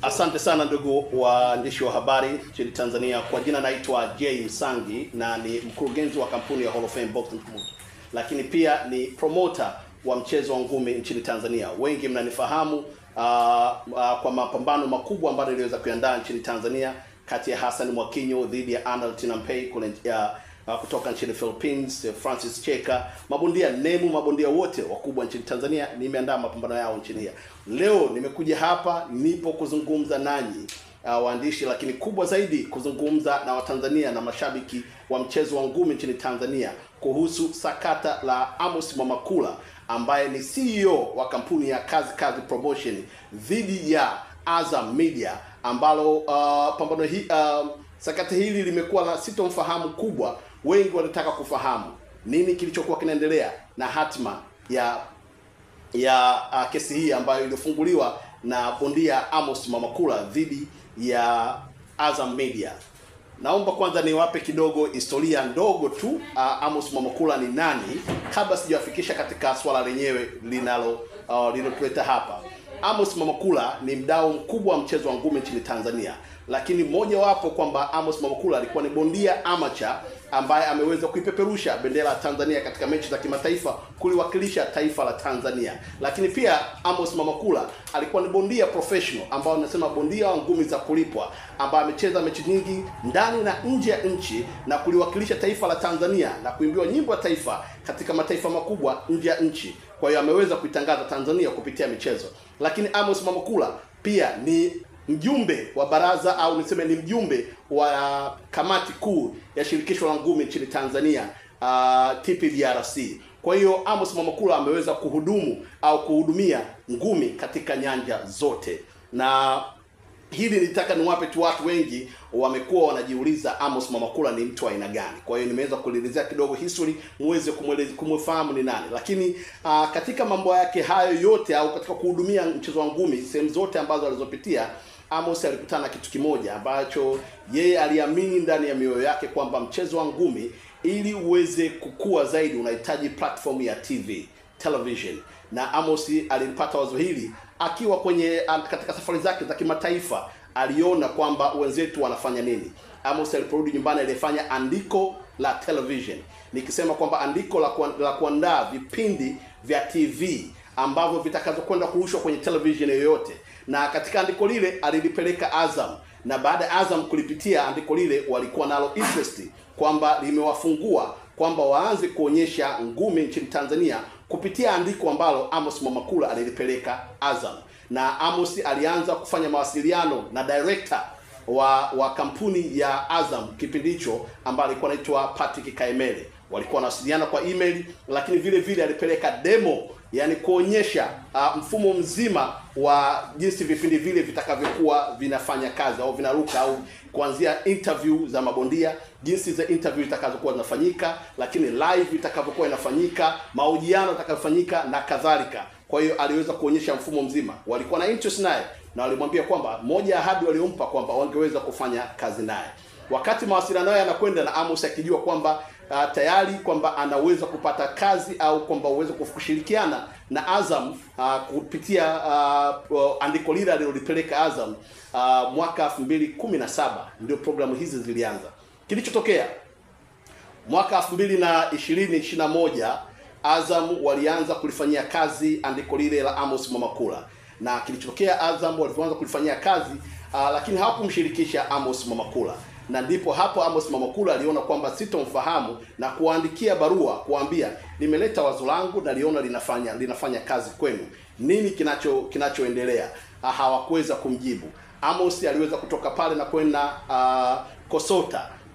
Asante sana ndugu waandishi wa habari nchini Tanzania. Kwa jina naitwa Jay Msangi na ni mkurugenzi wa kampuni ya Hall of Fame Boxing Promotion. Lakini pia ni promoter wa mchezo wa ngumi nchini Tanzania. Wengi mnanifahamu kwa mapambano makubwa ambayo niliweza kuandaa nchini Tanzania kati ya Hassan Mwakinyo dhidi ya Arnold Tinampay kutoka nchini Philippines, Francis Cheka, mabondia wote wakubwa nchini Tanzania. Nimeandaa mapambano yao nchini hapa. Leo nimekuja hapa, nipo kuzungumza nanyi waandishi, lakini kubwa zaidi kuzungumza na Watanzania na mashabiki wa mchezo wa ngumi nchini Tanzania kuhusu sakata la Amos Mwamakula ambaye ni CEO wa kampuni ya Kazi Promotion dhidi ya Azam Media, ambalo pambano hii sakata hili limekuwa na sitomfahamu kubwa. Wengi wanataka kufahamu nini kilichokuwa kinaendelea na hatima ya kesi hii ambayo ilifunguliwa na bondia Amos Mwamakula dhidi ya Azam Media. Naomba kwanza niwape kidogo historia ndogo tu. Amos Mwamakula ni nani kabla sijawafikisha katika swala lenyewe linalotuleta hapa. Amos Mwamakula ni mdau mkubwa wa mchezo wa ngumi nchini Tanzania, lakini mmoja wapo kwamba Amos Mwamakula alikuwa ni bondia amateur ambaye ameweza kuipeperusha bendera ya Tanzania katika mechi za kimataifa kuliwakilisha taifa la Tanzania. Lakini pia Amos Mwamakula alikuwa ni bondia professional ambao anasema bondia wa ngumi za kulipwa ambaye amecheza mechi nyingi ndani na nje ya nchi na kuliwakilisha taifa la Tanzania na kuimbiwa nyimbo ya taifa katika mataifa makubwa nje ya nchi. Kwa hiyo ameweza kuitangaza Tanzania kupitia michezo. Lakini Amos Mwamakula pia ni mjumbe wa baraza au niseme ni mjumbe wa kamati kuu ya shirikisho la ngumi nchini Tanzania, TPDRC. Kwa hiyo Amos Mwamakula ameweza kuhudumia ngumi katika nyanja zote, na hili nitaka niwape tu, watu wengi wamekuwa wanajiuliza Amos Mwamakula ni mtu wa aina gani. Kwa hiyo nimeweza kuelezea kidogo history muweze kumfahamu ni nani. Lakini katika mambo yake hayo yote au katika kuhudumia mchezo wa ngumi sehemu zote ambazo alizopitia, Amos alikutana kitu kimoja ambacho yeye aliamini ndani ya mioyo yake kwamba mchezo wa ngumi ili uweze kukua zaidi unahitaji platform ya television. Na Amos alipata wazo hili akiwa katika safari zake za kimataifa. Aliona kwamba wenzetu wanafanya nini. Amos aliporudi nyumbani alifanya andiko la television. Nikisema kwamba andiko la kuandaa vipindi vya TV ambavyo vitakazokwenda kurushwa kwenye television yoyote. Na katika andiko lile alilipeleka Azam, na baada ya Azam kulipitia andiko lile walikuwa nalo interest kwamba limewafungua kwamba waanze kuonyesha ngumi nchini Tanzania kupitia andiko ambalo Amos Mwamakula alilipeleka Azam. Na Amos alianza kufanya mawasiliano na director wa kampuni ya Azam kipindi hicho ambaye alikuwa anaitwa Patrick Kaemele. Walikuwa wanawasiliana kwa email, lakini vile vile alipeleka demo, yani kuonyesha mfumo mzima wa jinsi vipindi vile vitakavyokuwa vinafanya kazi au vinaruka, au kuanzia interview za mabondia, jinsi za interview zitakazokuwa zinafanyika, lakini live itakavyokuwa inafanyika, mahojiano yatakayofanyika na kadhalika. Kwa hiyo aliweza kuonyesha mfumo mzima. Walikuwa na interest naye na walimwambia kwamba moja ahadi waliompa kwamba wangeweza kufanya kazi naye. Wakati mawasiliano yao yanakwenda na Amos akijua kwamba tayari kwamba anaweza kupata kazi au kwamba uweze kushirikiana na Azam kupitia andiko lile alilolipeleka Azam mwaka 2017 ndio programu hizi zilianza. Kilichotokea mwaka 2021 Azam walianza kulifanyia kazi andiko lile la Amos Mwamakula, na kilichotokea Azam walianza kulifanyia kazi lakini hawakumshirikisha Amos Mwamakula. Na ndipo hapo Amos Mwamakula aliona kwamba sitomfahamu na kuandikia barua kuambia nimeleta wazo langu na liona linafanya kazi kwenu, nini kinachoendelea. Hawakuweza kumjibu. Amos aliweza kutoka pale na kwenda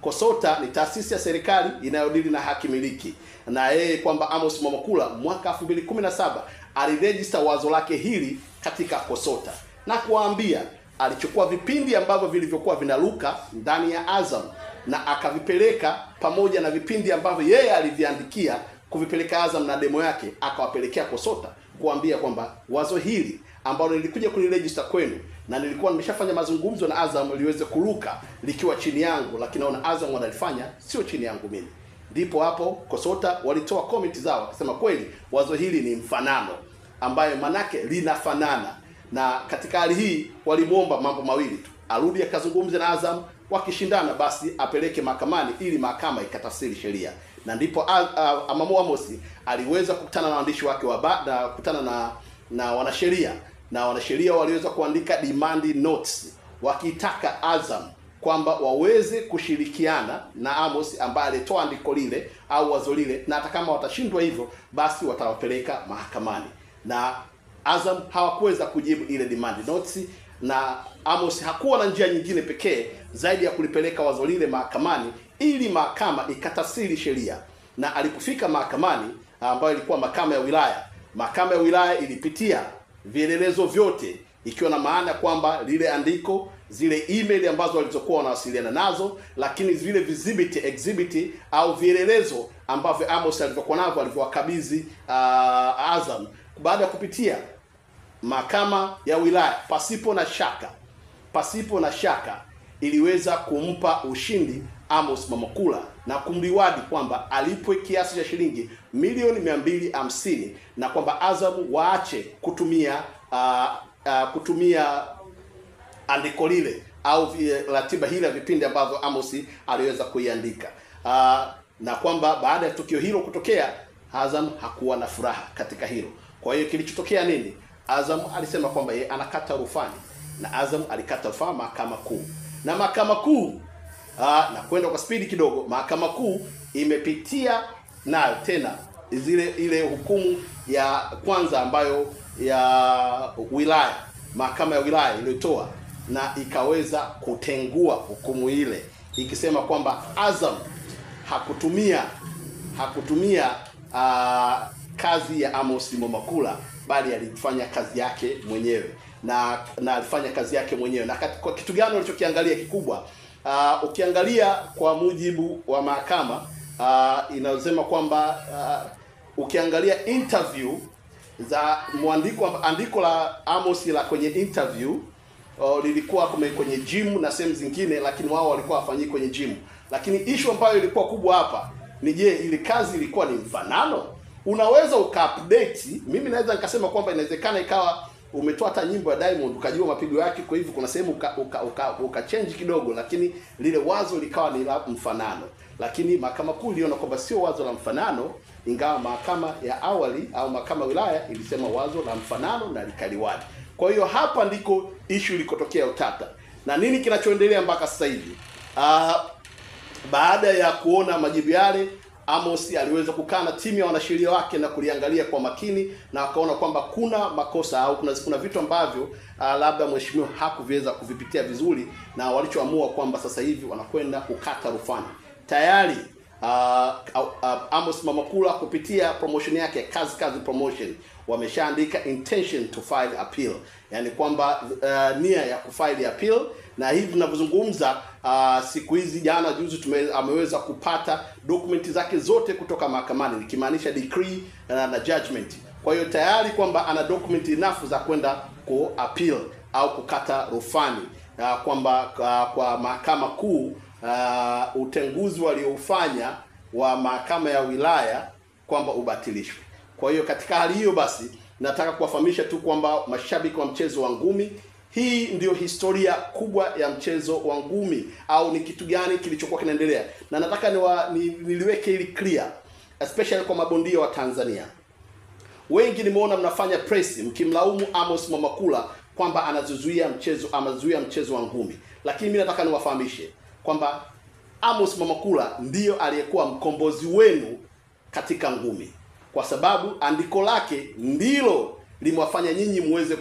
Kosota ni taasisi ya serikali inayodili na haki miliki, na yeye kwamba Amos Mwamakula mwaka 2017 aliregister wazo lake hili katika Kosota na kuambia alichukua vipindi ambavyo vilivyokuwa vinaruka ndani ya Azam na akavipeleka pamoja na vipindi ambavyo yeye aliviandikia kuvipeleka Azam na demo yake akawapelekea Kosota kuambia kwamba wazo hili ambalo nilikuja kuliregister kwenu na nilikuwa nimeshafanya mazungumzo na Azam liweze kuruka likiwa chini yangu, lakini naona Azam wanalifanya sio chini yangu mimi. Ndipo hapo Kosota walitoa comment zao wakisema kweli wazo hili ni mfanano ambayo manake linafanana na katika hali hii walimuomba mambo mawili tu: arudi akazungumze na Azam, wakishindana basi apeleke mahakamani ili mahakama ikatafsiri sheria. Na ndipo Amamu Amos aliweza kukutana na waandishi wake na kukutana na wanasheria, na wanasheria waliweza kuandika demand notes wakitaka Azam kwamba waweze kushirikiana na Amos ambaye alitoa andiko lile au wazo lile, na hata kama watashindwa hivyo basi watawapeleka mahakamani. Na Azam hawakuweza kujibu ile demand notes, na Amos hakuwa na njia nyingine pekee zaidi ya kulipeleka wazo lile mahakamani ili mahakama ikatafsiri sheria. Na alipofika mahakamani, ambayo ilikuwa mahakama ya wilaya ilipitia vielelezo vyote, ikiwa na maana kwamba lile andiko, zile email ambazo walizokuwa wanawasiliana nazo, lakini zile exhibit au vielelezo ambavyo Amos alivyokuwa navyo alivyowakabidhi Azam. Baada ya kupitia mahakama ya wilaya, pasipo na shaka iliweza kumpa ushindi Amos Mamakula na kumliwadi kwamba alipwe kiasi cha shilingi milioni 250, na kwamba Azam waache kutumia andiko lile au ratiba hile ya vipindi ambavyo Amos aliweza kuiandika. Na kwamba baada ya tukio hilo kutokea, Azam hakuwa na furaha katika hilo. Kwa hiyo kilichotokea nini? Azam alisema kwamba yeye anakata rufani, na Azam alikata rufaa mahakama kuu, na mahakama kuu na kwenda kwa spidi kidogo, mahakama kuu imepitia nayo tena ile hukumu ya kwanza ambayo ya wilaya, mahakama ya wilaya iliyotoa, na ikaweza kutengua hukumu ile ikisema kwamba Azam hakutumia kazi ya Amos Mamakula, bali alifanya kazi yake mwenyewe, na alifanya kazi yake mwenyewe. Na kwa kitu gani walichokiangalia kikubwa? Ukiangalia kwa mujibu wa mahakama inasema kwamba ukiangalia interview za andiko la Amos la kwenye interview lilikuwa kwenye gym na sehemu zingine, lakini wao walikuwa wafanyii kwenye gym. Lakini issue ambayo ilikuwa kubwa hapa ni je, ile kazi ilikuwa ni mfanano? Unaweza ukaupdate. Mimi naweza nikasema kwamba inawezekana ikawa umetoa hata nyimbo ya Diamond ukajua mapigo yake, kwa hivyo kuna sehemu uka change kidogo, lakini lile wazo likawa ni la mfanano. Lakini mahakama kuu iliona kwamba sio wazo la mfanano, ingawa mahakama ya awali au mahakama ya wilaya ilisema wazo la mfanano na likaliwadi. Kwa hiyo hapa ndiko issue ilikotokea utata. Na nini kinachoendelea mpaka sasa hivi? Baada ya kuona majibu yale, Amos aliweza kukaa na timu ya wanasheria wake na kuliangalia kwa makini, na akaona kwamba kuna makosa au kuna vitu ambavyo labda mheshimiwa hakuviweza kuvipitia vizuri, na walichoamua kwamba sasa hivi wanakwenda kukata rufani. Tayari Amos Mamakula kupitia promotion yake Kazi Promotion wameshaandika intention to file appeal, yani kwamba nia ya kufile appeal. Na hivi tunavyozungumza siku hizi, jana juzi ameweza kupata dokumenti zake zote kutoka mahakamani, nikimaanisha decree na judgment. Kwa hiyo tayari kwamba ana document enough za kwenda ku appeal au kukata rufani, kwamba kwa mahakama kuu utenguzi walioufanya wa mahakama ya wilaya kwamba ubatilishwe. Kwa hiyo katika hali hiyo basi, nataka kuwafahamisha tu kwamba mashabiki wa mchezo wa ngumi, hii ndio historia kubwa ya mchezo wa ngumi, au ni kitu gani kilichokuwa kinaendelea. Na nataka niliweke ili clear, especially kwa mabondia wa Tanzania. Wengi nimeona mnafanya press mkimlaumu Amos Mamakula kwamba anazuia mchezo wa ngumi, lakini mimi nataka niwafahamishe kwamba Amos Mamakula ndiyo aliyekuwa mkombozi wenu katika ngumi, kwa sababu andiko lake ndilo limewafanya nyinyi muweze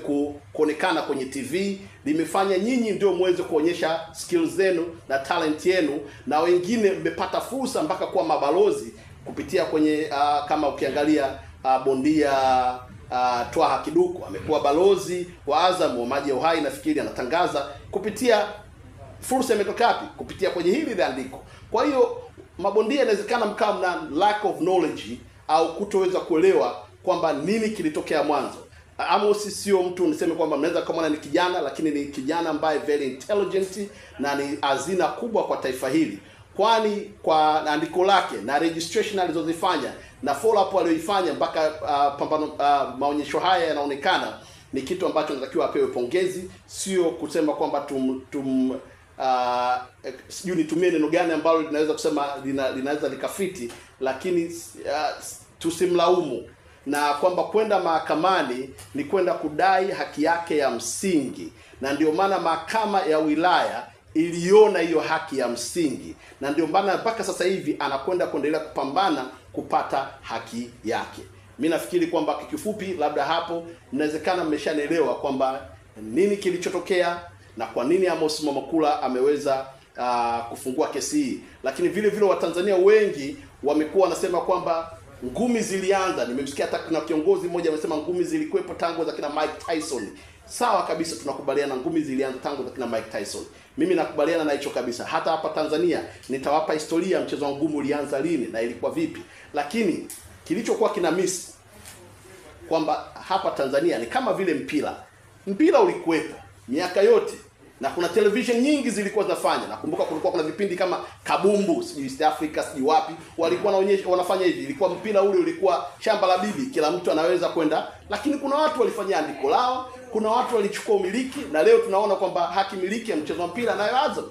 kuonekana kwenye TV, limefanya nyinyi ndio muweze kuonyesha skills zenu na talent yenu, na wengine mmepata fursa mpaka kuwa mabalozi kupitia kwenye kama ukiangalia bondia Twaha Kiduku amekuwa balozi wa Azam wa Maji ya Uhai, nafikiri anatangaza kupitia fursa imetoka wapi? Kupitia kwenye hili andiko. Kwa hiyo mabondia inawezekana mkao na lack of knowledge au kutoweza kuelewa kwamba nini kilitokea mwanzo. Amos sio mtu niseme kwamba mnaweza kama ni kijana, lakini ni kijana ambaye very intelligent na ni hazina kubwa kwa taifa hili, kwani kwa andiko lake na registration alizozifanya na follow up aliyoifanya mpaka maonyesho haya yanaonekana ni kitu ambacho natakiwa apewe pongezi, sio kusema kwamba sijui nitumie neno gani ambalo linaweza kusema linaweza likafiti, lakini tusimlaumu, na kwamba kwenda mahakamani ni kwenda kudai haki yake ya msingi, na ndio maana mahakama ya wilaya iliona hiyo haki ya msingi, na ndio maana mpaka sasa hivi anakwenda kuendelea kupambana kupata haki yake. Mimi nafikiri kwamba kifupi, labda hapo inawezekana mmeshanielewa kwamba nini kilichotokea na kwa nini Amos Mwamakula ameweza kufungua kesi hii. Lakini vile vile Watanzania wengi wamekuwa wanasema kwamba ngumi zilianza. Nimemsikia hata kuna kiongozi mmoja amesema ngumi zilikuwepo tangu za kina Mike Tyson. Sawa kabisa, tunakubaliana ngumi zilianza tangu za kina Mike Tyson. Mimi nakubaliana na hicho kabisa. Hata hapa Tanzania nitawapa historia mchezo wa ngumi ulianza lini na ilikuwa vipi. Lakini kilichokuwa kina miss kwamba hapa Tanzania ni kama vile mpira ulikuwepo miaka yote, na kuna television nyingi zilikuwa zinafanya. Nakumbuka kulikuwa kuna vipindi kama Kabumbu, sijui East Africa, sijui wapi, walikuwa wanafanya hivi. Ilikuwa mpira ule ulikuwa shamba la bibi, kila mtu anaweza kwenda, lakini kuna watu walifanya andiko lao, kuna watu walichukua umiliki, na leo tunaona kwamba haki miliki ya mchezo wa mpira nayo Azam.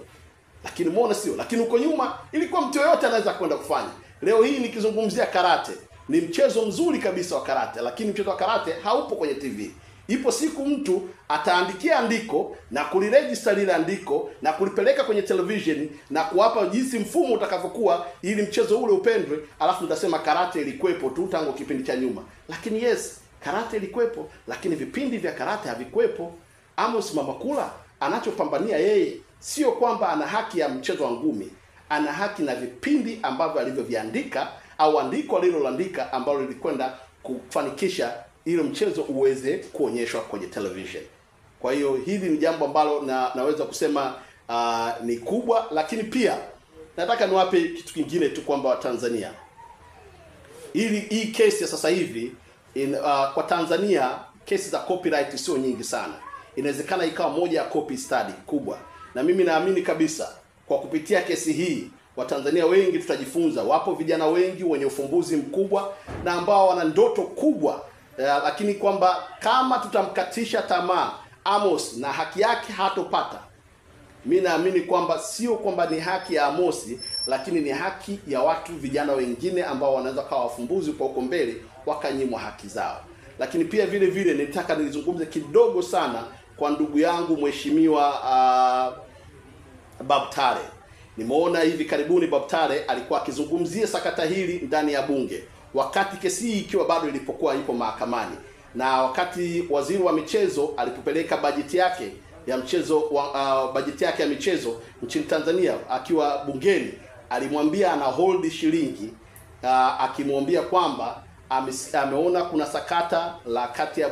Lakini muone sio, lakini huko nyuma ilikuwa mtu yoyote anaweza kwenda kufanya. Leo hii nikizungumzia karate, ni mchezo mzuri kabisa wa karate, lakini mchezo wa karate haupo kwenye TV. Ipo siku mtu ataandikia andiko na kuliregister lile andiko na kulipeleka kwenye television na kuwapa jinsi mfumo utakavyokuwa ili mchezo ule upendwe, alafu nitasema karate ilikuwepo tu tangu kipindi cha nyuma. Lakini yes, karate ilikuwepo, lakini vipindi vya karate havikuwepo. Amos Mwamakula anachopambania yeye sio kwamba ana haki ya mchezo wa ngumi, ana haki na vipindi ambavyo alivyoviandika au andiko aliloandika ambalo lilikwenda kufanikisha ile mchezo uweze kuonyeshwa kwenye television. Kwa hiyo hili ni jambo ambalo naweza kusema ni kubwa. Lakini pia nataka niwape kitu kingine tu kwamba Watanzania, hii kesi ya sasa hivi kwa Tanzania kesi za copyright sio nyingi sana. Inawezekana ikawa moja ya copy study kubwa, na mimi naamini kabisa kwa kupitia kesi hii Watanzania wengi tutajifunza. Wapo vijana wengi wenye ufumbuzi mkubwa na ambao wana ndoto kubwa, lakini kwamba kama tutamkatisha tamaa Amos na haki yake hatopata. Mimi naamini kwamba sio kwamba ni haki ya Amos, lakini ni haki ya watu vijana wengine ambao wanaweza kawa wafumbuzi kwa huko mbele wakanyimwa haki zao. Lakini pia vile vile nitaka nizungumze kidogo sana kwa ndugu yangu mheshimiwa Bob Tale. Nimeona hivi karibuni Bob Tale alikuwa akizungumzia sakata hili ndani ya bunge, wakati kesi hii ikiwa bado ilipokuwa ipo mahakamani, na wakati waziri wa michezo alipopeleka bajeti yake ya mchezo bajeti yake ya michezo nchini Tanzania akiwa bungeni, alimwambia ana hold shilingi, akimwambia kwamba ameona kuna sakata la kati ya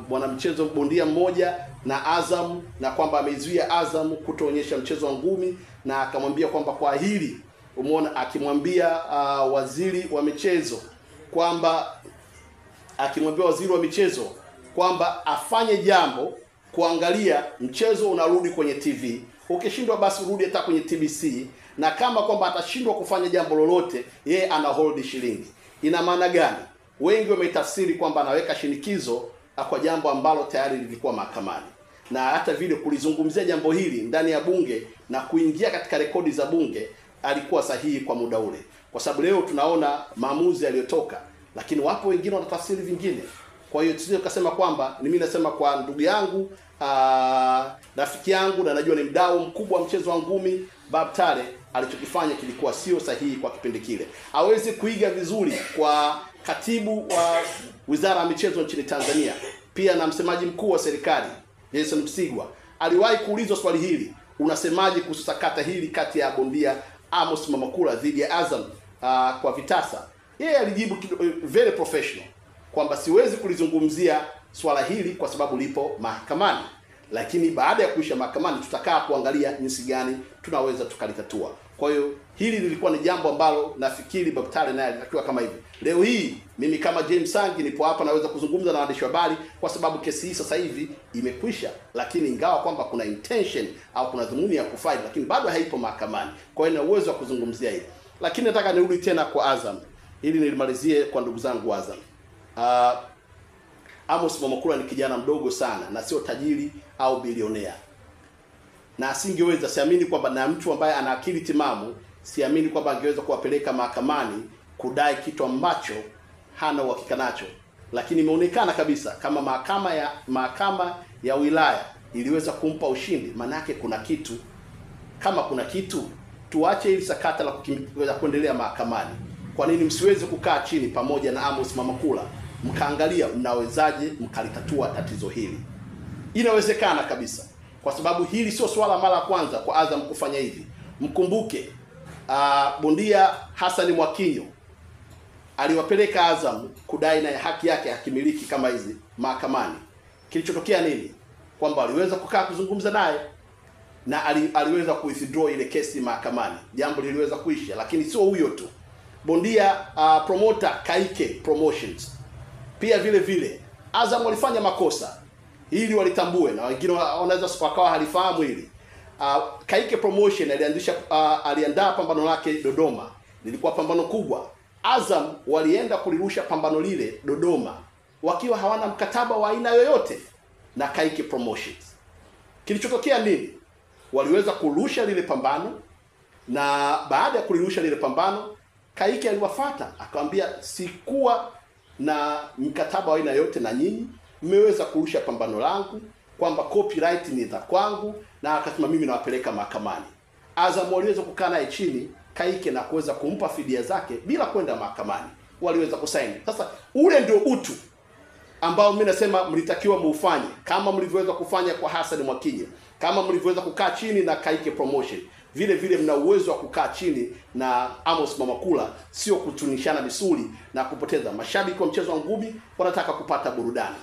mwanamchezo bondia mmoja na Azam, na kwamba ameizuia Azam kutoonyesha mchezo wa ngumi, na akamwambia kwamba kwa hili umeona, akimwambia waziri wa michezo kwamba afanye jambo kuangalia mchezo unarudi kwenye TV. Ukishindwa basi rudi hata kwenye TBC, na kama kwamba atashindwa kufanya jambo lolote, yeye ana hold shilingi. Ina maana gani? Wengi wametafsiri kwamba anaweka shinikizo kwa jambo ambalo tayari lilikuwa mahakamani, na hata vile kulizungumzia jambo hili ndani ya bunge na kuingia katika rekodi za bunge alikuwa sahihi kwa muda ule, kwa sababu leo tunaona maamuzi yaliyotoka, lakini wapo wengine wanatafsiri vingine. Kwa hiyo tusije kusema kwamba mimi nasema kwa ndugu yangu rafiki yangu na najua ni mdau mkubwa wa mchezo wa ngumi, Bob Tale alichokifanya kilikuwa sio sahihi kwa kipindi kile. Hawezi kuiga vizuri kwa katibu wa Wizara ya Michezo nchini Tanzania, pia na msemaji mkuu wa serikali Jason Msigwa aliwahi kuulizwa swali hili, unasemaje kuhusu sakata hili kati ya bondia Amos Mwamakula dhidi ya Azam kwa vitasa? Yeye alijibu very professional kwamba siwezi kulizungumzia swala hili kwa sababu lipo mahakamani, lakini baada ya kuisha mahakamani tutakaa kuangalia jinsi gani tunaweza tukalitatua. Kwa hiyo hili lilikuwa ni jambo ambalo nafikiri Bob Tale naye alitakiwa kama hivi. Leo hii mimi kama James Sangi nipo hapa naweza kuzungumza na waandishi wa habari kwa sababu kesi hii sasa hivi imekwisha, lakini ingawa kwamba kuna intention au kuna dhumuni ya kufaili, lakini bado haipo mahakamani. Kwa hiyo na uwezo wa kuzungumzia hili. Lakini nataka nirudi tena kwa Azam ili nilimalizie kwa ndugu zangu Azam. Amos Mwamakula ni kijana mdogo sana na sio tajiri au bilionea, na asingeweza, siamini kwamba, na mtu ambaye ana akili timamu, siamini kwamba angeweza kuwapeleka mahakamani kudai kitu ambacho hana uhakika nacho. Lakini imeonekana kabisa kama mahakama ya wilaya iliweza kumpa ushindi, manake kuna kitu. Kama kuna kitu, tuache ili sakata la kuendelea mahakamani. Kwa nini msiweze kukaa chini pamoja na Amos Mwamakula mkaangalia mnawezaje mkalitatua tatizo hili? Inawezekana kabisa, kwa sababu hili sio swala mara ya kwanza kwa Azam kufanya hivi. Mkumbuke bondia Hassan Mwakinyo aliwapeleka Azam kudai na haki yake hakimiliki kama hizi mahakamani. Kilichotokea nini? Kwamba aliweza kukaa kuzungumza naye na aliweza kuwithdraw ile kesi mahakamani, jambo liliweza kuisha. Lakini sio huyo tu, bondia promoter Kaike Promotions pia vile Azam walifanya makosa, ili walitambue, na wengine wanaweza wakawa halifahamu hili. Kaike Promotion aliandaa pambano lake Dodoma, lilikuwa pambano kubwa. Azam walienda kulirusha pambano lile Dodoma wakiwa hawana mkataba wa aina yoyote na Kaike Promotions. Kilichotokea nini? Waliweza kurusha lile pambano, na baada ya kulirusha lile pambano, Kaike aliwafuata akamwambia, sikuwa na mkataba wa aina yote na nyinyi, mmeweza kurusha pambano langu, kwamba copyright ni za kwangu, na akasema mimi nawapeleka mahakamani. Azam waliweza kukaa naye chini Kaike na kuweza kumpa fidia zake bila kwenda mahakamani, waliweza kusaini. Sasa ule ndio utu ambao mimi nasema mlitakiwa muufanye, kama mlivyoweza kufanya kwa Hassan Mwakinyo, kama mlivyoweza kukaa chini na Kaike Promotion. Vile mna uwezo wa kukaa chini na Amos Mwamakula, sio kutunishana misuli na kupoteza. Mashabiki wa mchezo wa ngumi wanataka kupata burudani.